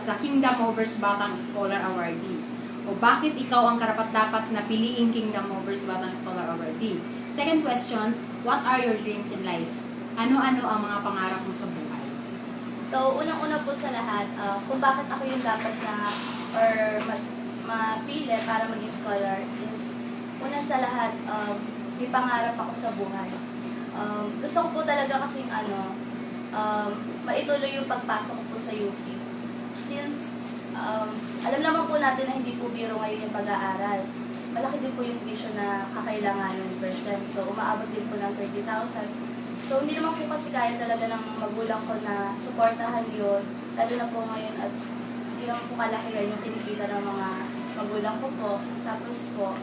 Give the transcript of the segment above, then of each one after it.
sa Kingdom Movers Batang Scholar Awardee? O bakit ikaw ang karapat-dapat na piliing Kingdom Movers Batang Scholar Awardee? Second questions, what are your dreams in life? Ano-ano ang mga pangarap mo sa buhay? So, unang-una po sa lahat, kung bakit ako yung dapat na or mapili para maging scholar is, una sa lahat, may pangarap ako sa buhay. Gusto ko po talaga kasing maituloy yung pagpasok ko po sa UP. Since, alam naman po natin na hindi po biro ngayon yung pag-aaral. Malaki din po yung tuition na kakailanganin per sem. So, umaabot din po ng 30,000. So, hindi naman po kasi kaya talaga ng magulang ko na suportahan yun. Lalo na po ngayon at hindi naman po kalakihan yung kinikita ng mga magulang ko po. Tapos po,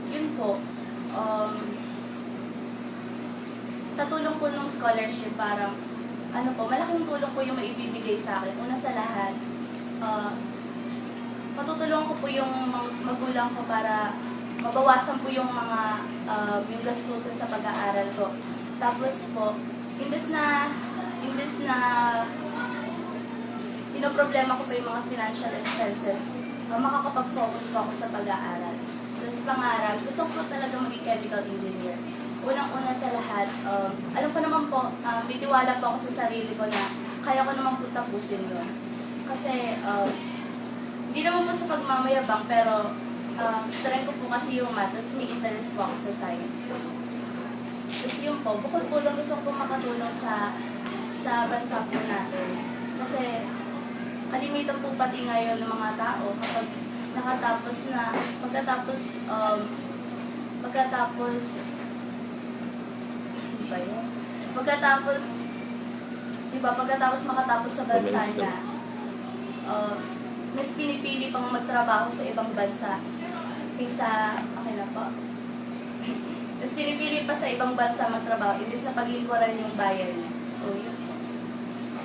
yun po, sa tulong po ng scholarship, parang, malaking tulong po yung maibibigay sa akin. Una sa lahat, matutulungan ko po yung magulang ko para mabawasan po yung mga yung gastusin sa pag-aaral ko. Tapos po, imbes na pinoproblema ko po yung mga financial expenses, makakapag-focus po ako sa pag-aaral. Tapos pangarap, gusto ko talaga maging chemical engineer. Unang-una sa lahat, alam ko naman po, bitiwala po ako sa sarili ko na kaya ko naman po tapusin yun. Kasi, hindi naman po sa pagmamayabang, pero strength ko po kasi yung math, tapos may interest po ako sa science. Tapos yun po, bukod po lang gusto ko po makatulong sa bansa po natin. Kasi kalimitan po pati ngayon ng mga tao kapag nakatapos na, pagkatapos makatapos sa bansa niya, mas pinipili pang magtrabaho sa ibang bansa kaysa, mas pinipili pa sa ibang bansa magtrabaho imbes na paglingkuran yung bayan niya. So, yun.